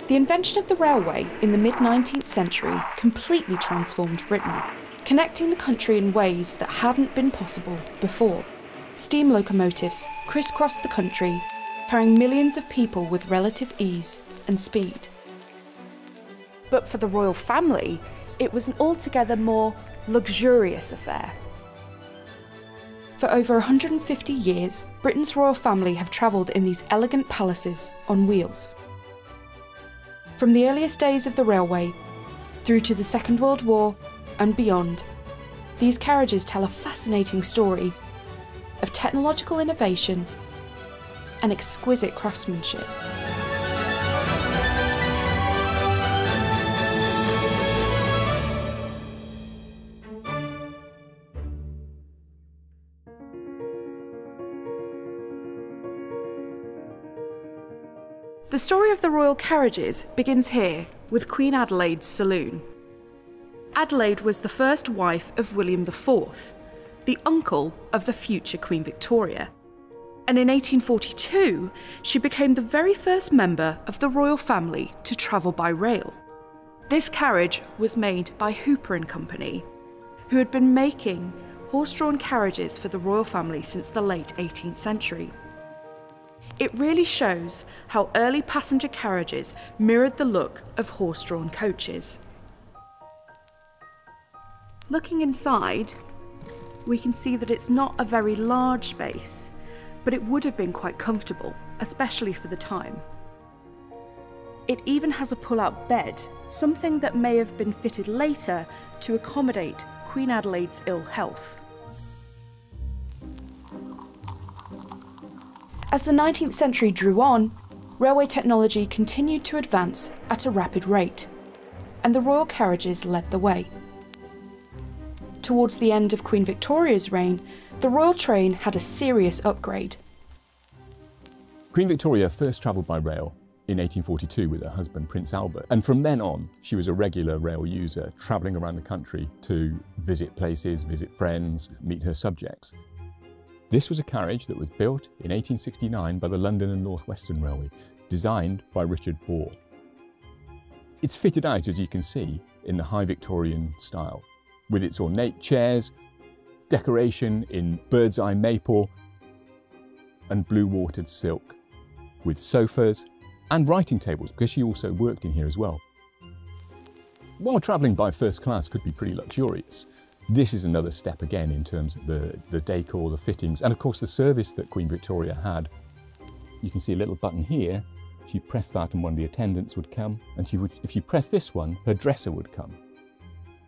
The invention of the railway in the mid-19th century completely transformed Britain, connecting the country in ways that hadn't been possible before. Steam locomotives crisscrossed the country, carrying millions of people with relative ease and speed. But for the royal family, it was an altogether more luxurious affair. For over 150 years, Britain's royal family have travelled in these elegant palaces on wheels. From the earliest days of the railway, through to the Second World War and beyond, these carriages tell a fascinating story of technological innovation and exquisite craftsmanship. The story of the royal carriages begins here with Queen Adelaide's saloon. Adelaide was the first wife of William IV, the uncle of the future Queen Victoria. And in 1842, she became the very first member of the royal family to travel by rail. This carriage was made by Hooper and Company, who had been making horse-drawn carriages for the royal family since the late 18th century. It really shows how early passenger carriages mirrored the look of horse-drawn coaches. Looking inside, we can see that it's not a very large space, but it would have been quite comfortable, especially for the time. It even has a pull-out bed, something that may have been fitted later to accommodate Queen Adelaide's ill health. As the 19th century drew on, railway technology continued to advance at a rapid rate, and the royal carriages led the way. Towards the end of Queen Victoria's reign, the royal train had a serious upgrade. Queen Victoria first travelled by rail in 1842 with her husband Prince Albert, and from then on she was a regular rail user, travelling around the country to visit places, visit friends, meet her subjects. This was a carriage that was built in 1869 by the London and North Western Railway, designed by Richard Ball. It's fitted out, as you can see, in the high Victorian style, with its ornate chairs, decoration in bird's eye maple and blue watered silk, with sofas and writing tables, because she also worked in here as well. While travelling by first class could be pretty luxurious, this is another step again in terms of the decor, the fittings, and of course the service that Queen Victoria had. You can see a little button here. She pressed that and one of the attendants would come, and if you press this one, her dresser would come.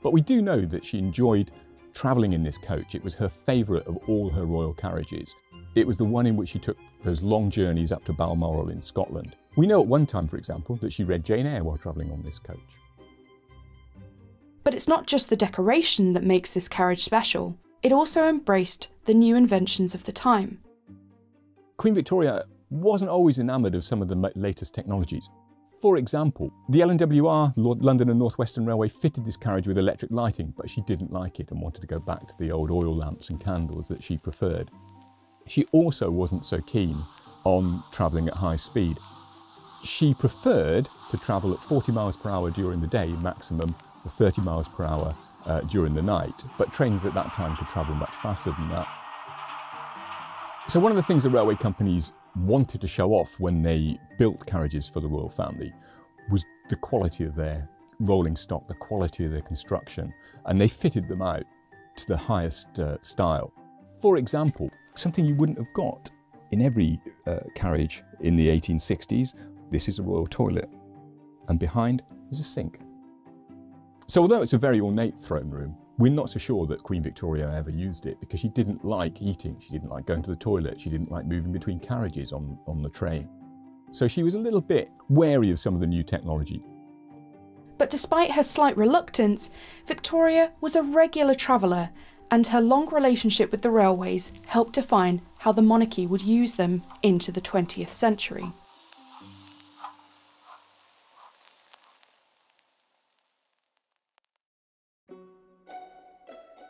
But we do know that she enjoyed travelling in this coach. It was her favourite of all her royal carriages. It was the one in which she took those long journeys up to Balmoral in Scotland. We know at one time, for example, that she read Jane Eyre while travelling on this coach. But it's not just the decoration that makes this carriage special, it also embraced the new inventions of the time. Queen Victoria wasn't always enamoured of some of the latest technologies. For example, the LNWR, London and North Western Railway, fitted this carriage with electric lighting, but she didn't like it and wanted to go back to the old oil lamps and candles that she preferred. She also wasn't so keen on travelling at high speed. She preferred to travel at 40 miles per hour during the day maximum, 30 miles per hour during the night, but trains at that time could travel much faster than that. So one of the things the railway companies wanted to show off when they built carriages for the royal family was the quality of their rolling stock, the quality of their construction, and they fitted them out to the highest style. For example, something you wouldn't have got in every carriage in the 1860s, this is a royal toilet, and behind is a sink. So although it's a very ornate throne room, we're not so sure that Queen Victoria ever used it, because she didn't like eating, she didn't like going to the toilet, she didn't like moving between carriages on the train. So she was a little bit wary of some of the new technology. But despite her slight reluctance, Victoria was a regular traveller, and her long relationship with the railways helped define how the monarchy would use them into the 20th century.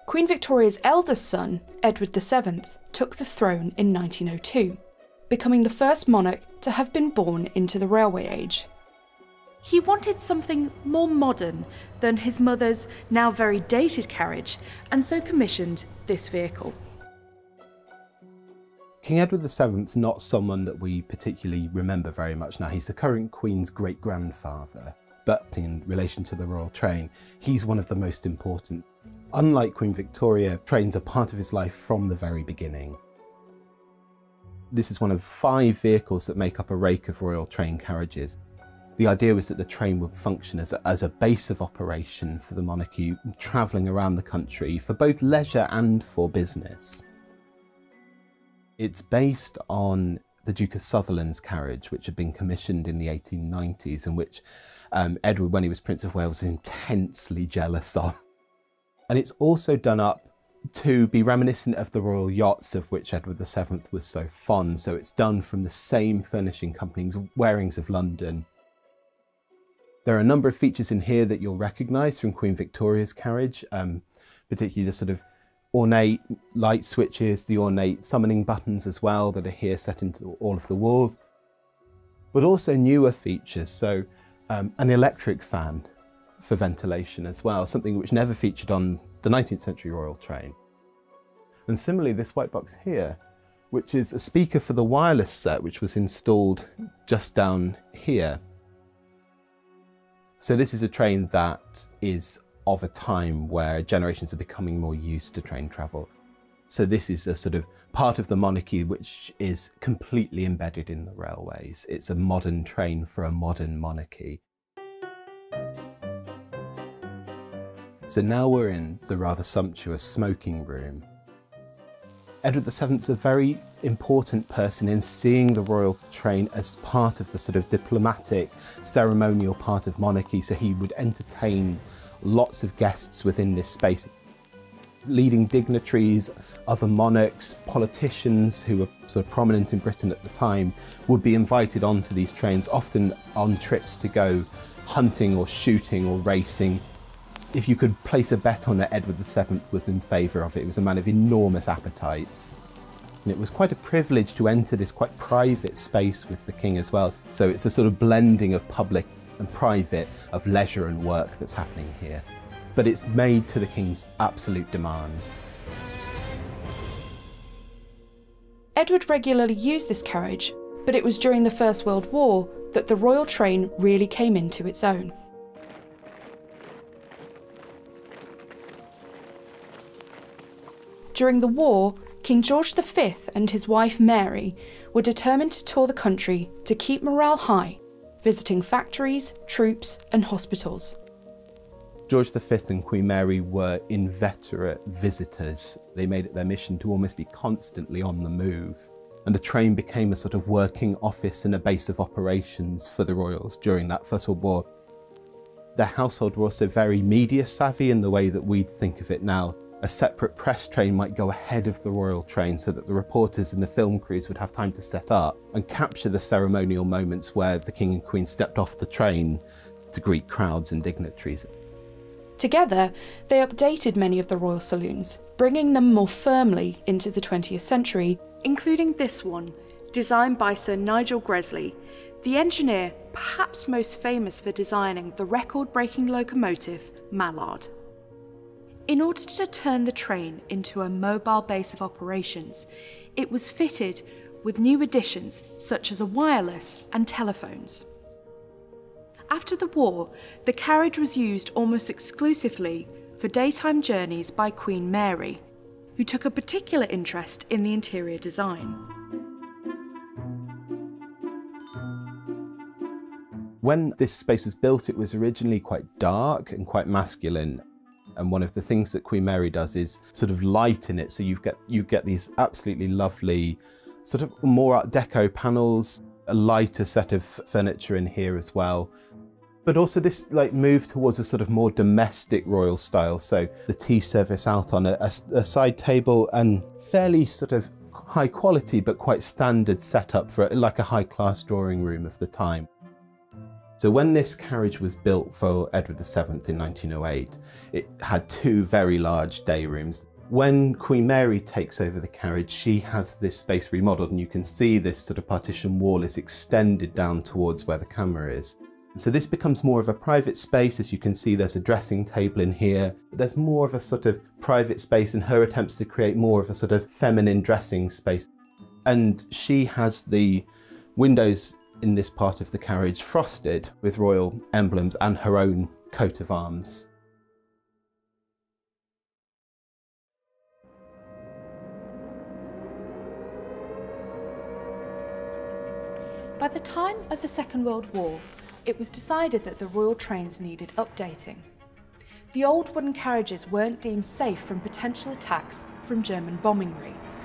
Queen Victoria's eldest son, Edward VII, took the throne in 1902, becoming the first monarch to have been born into the railway age. He wanted something more modern than his mother's now very dated carriage, and so commissioned this vehicle. King Edward VII's not someone that we particularly remember very much now. He's the current Queen's great-grandfather, but in relation to the royal train, he's one of the most important. Unlike Queen Victoria, trains are part of his life from the very beginning. This is one of 5 vehicles that make up a rake of royal train carriages. The idea was that the train would function as a base of operation for the monarchy, travelling around the country for both leisure and for business. It's based on the Duke of Sutherland's carriage, which had been commissioned in the 1890s and which Edward, when he was Prince of Wales, was intensely jealous of. And it's also done up to be reminiscent of the royal yachts of which Edward VII was so fond. So it's done from the same furnishing companies, Warings of London. There are a number of features in here that you'll recognise from Queen Victoria's carriage, particularly the sort of ornate light switches, the ornate summoning buttons as well that are here set into all of the walls, but also newer features, so an electric fan for ventilation as well, something which never featured on the 19th century royal train. And similarly, this white box here, which is a speaker for the wireless set, which was installed just down here. So this is a train that is of a time where generations are becoming more used to train travel. So this is a sort of part of the monarchy which is completely embedded in the railways. It's a modern train for a modern monarchy. So now we're in the rather sumptuous smoking room. Edward VII's a very important person in seeing the royal train as part of the sort of diplomatic, ceremonial part of monarchy, so he would entertain lots of guests within this space. Leading dignitaries, other monarchs, politicians who were sort of prominent in Britain at the time would be invited onto these trains, often on trips to go hunting or shooting or racing. If you could place a bet on it, Edward VII was in favour of it. He was a man of enormous appetites. And it was quite a privilege to enter this quite private space with the king as well. So it's a sort of blending of public and private, of leisure and work that's happening here. But it's made to the king's absolute demands. Edward regularly used this carriage, but it was during the First World War that the royal train really came into its own. During the war, King George V and his wife Mary were determined to tour the country to keep morale high, visiting factories, troops and hospitals. George V and Queen Mary were inveterate visitors. They made it their mission to almost be constantly on the move. And the train became a sort of working office and a base of operations for the royals during that First World War. Their household were also very media savvy in the way that we'd think of it now. A separate press train might go ahead of the royal train so that the reporters and the film crews would have time to set up and capture the ceremonial moments where the King and Queen stepped off the train to greet crowds and dignitaries. Together, they updated many of the royal saloons, bringing them more firmly into the 20th century, including this one, designed by Sir Nigel Gresley, the engineer perhaps most famous for designing the record-breaking locomotive Mallard. In order to turn the train into a mobile base of operations, it was fitted with new additions such as a wireless and telephones. After the war, the carriage was used almost exclusively for daytime journeys by Queen Mary, who took a particular interest in the interior design. When this space was built, it was originally quite dark and quite masculine. And one of the things that Queen Mary does is sort of lighten it, so you get these absolutely lovely sort of more Art Deco panels, a lighter set of furniture in here as well. But also this move towards a sort of more domestic royal style, so the tea service out on a side table and fairly sort of high quality but quite standard setup for like a high class drawing room of the time. So when this carriage was built for Edward VII in 1908, it had 2 very large day rooms. When Queen Mary takes over the carriage, she has this space remodeled, and you can see this sort of partition wall is extended down towards where the camera is. So this becomes more of a private space. As you can see, there's a dressing table in here. There's more of a sort of private space, and her attempts to create more of a sort of feminine dressing space. And she has the windows in this part of the carriage frosted with royal emblems and her own coat of arms. By the time of the Second World War, it was decided that the royal trains needed updating. The old wooden carriages weren't deemed safe from potential attacks from German bombing raids.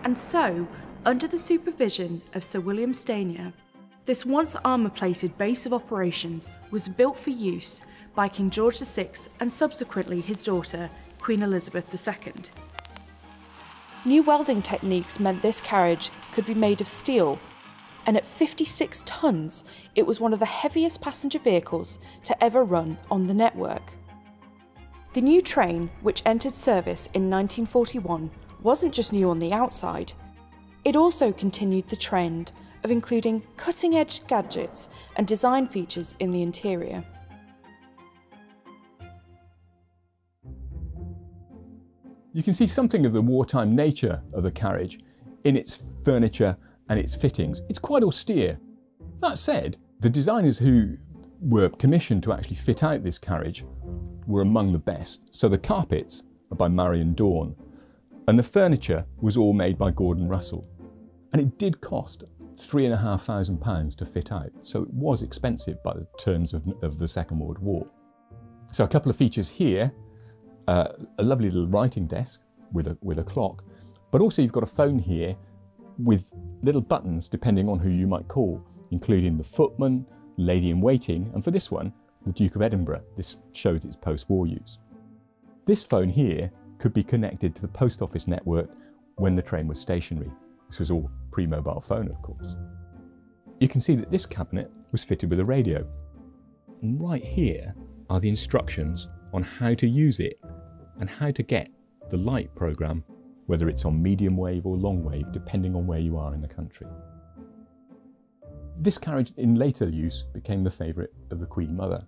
And so, under the supervision of Sir William Stanier, this once armour-plated base of operations was built for use by King George VI and subsequently his daughter, Queen Elizabeth II. New welding techniques meant this carriage could be made of steel, and at 56 tonnes, it was one of the heaviest passenger vehicles to ever run on the network. The new train, which entered service in 1941, wasn't just new on the outside. It also continued the trend of including cutting-edge gadgets and design features in the interior. You can see something of the wartime nature of the carriage in its furniture and its fittings. It's quite austere. That said, the designers who were commissioned to actually fit out this carriage were among the best. So the carpets are by Marion Dawn, and the furniture was all made by Gordon Russell. And it did cost £3,500 to fit out, so it was expensive by the terms of the Second World War. So a couple of features here, a lovely little writing desk with a clock, but also you've got a phone here with little buttons depending on who you might call, including the footman, lady in waiting, and for this one, the Duke of Edinburgh. This shows its post-war use. This phone here could be connected to the post office network when the train was stationary. This was all pre-mobile phone, of course. You can see that this cabinet was fitted with a radio. And right here are the instructions on how to use it and how to get the light programme, whether it's on medium wave or long wave, depending on where you are in the country. This carriage in later use became the favourite of the Queen Mother.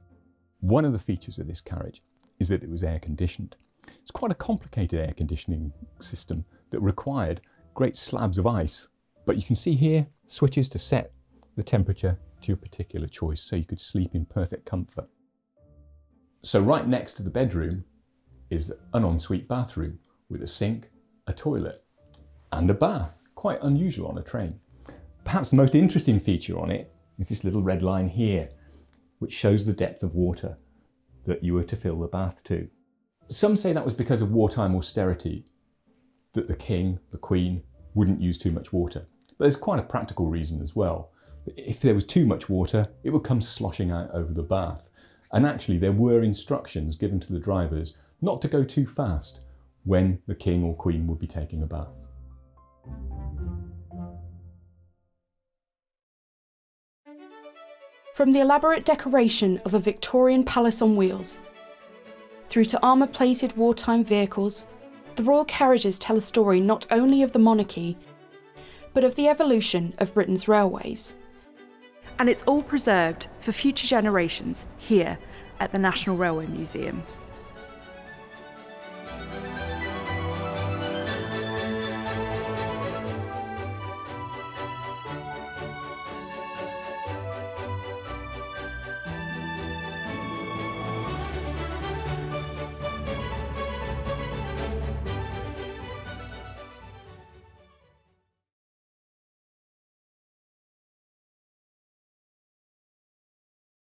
One of the features of this carriage is that it was air conditioned. It's quite a complicated air conditioning system that required great slabs of ice, but you can see here switches to set the temperature to your particular choice so you could sleep in perfect comfort. So right next to the bedroom is an ensuite bathroom with a sink, a toilet and a bath. Quite unusual on a train. Perhaps the most interesting feature on it is this little red line here, which shows the depth of water that you were to fill the bath to. Some say that was because of wartime austerity, that the King, the Queen, wouldn't use too much water. But there's quite a practical reason as well. If there was too much water, it would come sloshing out over the bath. And actually there were instructions given to the drivers not to go too fast when the King or Queen would be taking a bath. From the elaborate decoration of a Victorian palace on wheels, through to armour-plated wartime vehicles, the royal carriages tell a story not only of the monarchy, but of the evolution of Britain's railways. And it's all preserved for future generations here at the National Railway Museum.